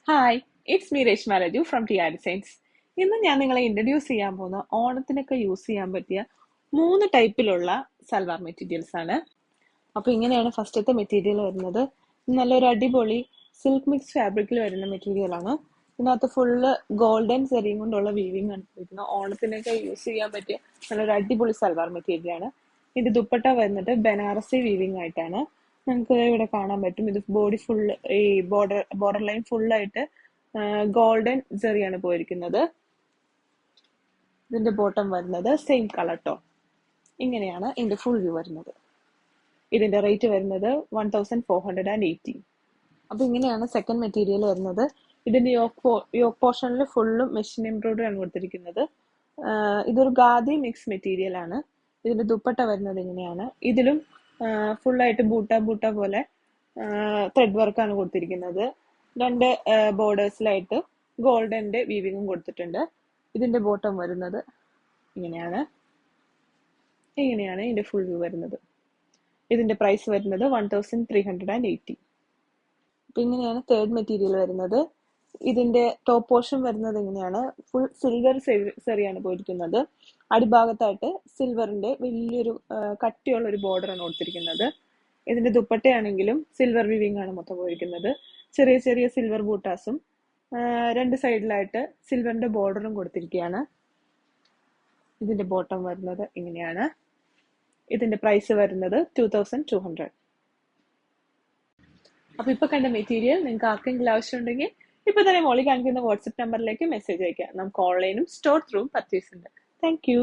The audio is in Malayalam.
Hi, it's me Reshma Raju from T R designs. ഇന്ന് ഞാൻ നിങ്ങളെ ഇൻട്രൊഡ്യൂസ് ചെയ്യാൻ പോകുന്ന ഓണത്തിനൊക്കെ യൂസ് ചെയ്യാൻ പറ്റിയ 3 ടൈപ്പിലുള്ള സൽവാർ മെറ്റീരിയൽസ് ആണ്. അപ്പൊ ഇങ്ങനെയാണ് ഫസ്റ്റത്തെ മെറ്റീരിയൽ വരുന്നത്. നല്ലൊരു അടിപൊളി സിൽക്ക് മിക്സ് ഫാബ്രിക്കിൽ വരുന്ന മെറ്റീരിയൽ ആണ്. ഇതിനകത്ത് ഫുള്ള് ഗോൾഡൻ സെറിയും കൊണ്ടുള്ള വീവിങ് ആണ് വരുന്നത്. ഓണത്തിനൊക്കെ യൂസ് ചെയ്യാൻ പറ്റിയ നല്ലൊരു അടിപൊളി സൽവാർ മെറ്റീരിയൽ ആണ്. ഇത് ദുപ്പട്ട വരുന്നത് ബനാറസി വീവിങ് ആയിട്ടാണ്. നമുക്ക് ഇവിടെ കാണാൻ പറ്റും. ഇത് ബോഡി ഫുള്ള് ഈ ബോർഡർ ലൈൻ ഫുള്ളായിട്ട് ഗോൾഡൻ ജെറിയാണ് പോയിരിക്കുന്നത്. ഇതിന്റെ ബോട്ടം വരുന്നത് സെയിം കളർ ടോൺ. ഇങ്ങനെയാണ് ഇതിന്റെ ഫുൾ വ്യൂ വരുന്നത്. ഇതിന്റെ റേറ്റ് വരുന്നത് 1480. അപ്പൊ ഇങ്ങനെയാണ് സെക്കൻഡ് മെറ്റീരിയൽ വരുന്നത്. ഇതിന്റെ യോക്ക് പോർഷനിൽ ഫുള്ളും മെഷീൻ എംബ്രോയിഡറി ആണ് കൊടുത്തിരിക്കുന്നത്. ഇതൊരു ഖാദി മിക്സ് മെറ്റീരിയൽ ആണ്. ഇതിന്റെ ദുപ്പട്ട വരുന്നത് ഇങ്ങനെയാണ്. ഇതിലും ഫുള്ളായിട്ട് ബൂട്ട പോലെ ത്രെഡ് വർക്കാണ് കൊടുത്തിരിക്കുന്നത്. 2 ബോർഡേഴ്സിലായിട്ട് ഗോൾഡന്റെ വീവിങ്ങും കൊടുത്തിട്ടുണ്ട്. ഇതിന്റെ ബോട്ടം വരുന്നത് ഇങ്ങനെയാണ് ഇതിന്റെ ഫുൾ വ്യൂ വരുന്നത്. ഇതിന്റെ പ്രൈസ് വരുന്നത് 1380. അപ്പൊ ഇങ്ങനെയാണ് തേർഡ് മെറ്റീരിയൽ വരുന്നത്. ഇതിന്റെ ടോപ്പ് പോർഷൻ വരുന്നത് ഇങ്ങനെയാണ്. ഫുൾ സിൽവർ സെറിയാണ് പോയിരിക്കുന്നത്. അടിഭാഗത്തായിട്ട് സിൽവറിന്റെ വലിയൊരു കട്ടിയുള്ള ഒരു ബോർഡർ ആണ് കൊടുത്തിരിക്കുന്നത്. ഇതിന്റെ ദുപ്പട്ടയാണെങ്കിലും സിൽവർ വിവിങ് ആണ് മൊത്തം പോയിരിക്കുന്നത്. ചെറിയ ചെറിയ സിൽവർ ബൂട്ടാസും 2 സൈഡിലായിട്ട് സിൽവറിന്റെ ബോർഡറും കൊടുത്തിരിക്കുകയാണ്. ഇതിന്റെ ബോട്ടം വരുന്നത് ഇങ്ങനെയാണ്. ഇതിന്റെ പ്രൈസ് വരുന്നത് 2200. അപ്പൊ ഇപ്പൊ കണ്ട മെറ്റീരിയൽ നിങ്ങൾക്ക് ആർക്കെങ്കിലും ആവശ്യമുണ്ടെങ്കിൽ ഇപ്പൊ തന്നെ മോളി കാണിക്കുന്ന വാട്സ്ആപ്പ് നമ്പറിലേക്ക് മെസ്സേജ് അയക്കാം. നമുക്ക് ഓൺലൈനും സ്റ്റോർ ത്രൂവും പർച്ചേസ് ഉണ്ട്. Thank you.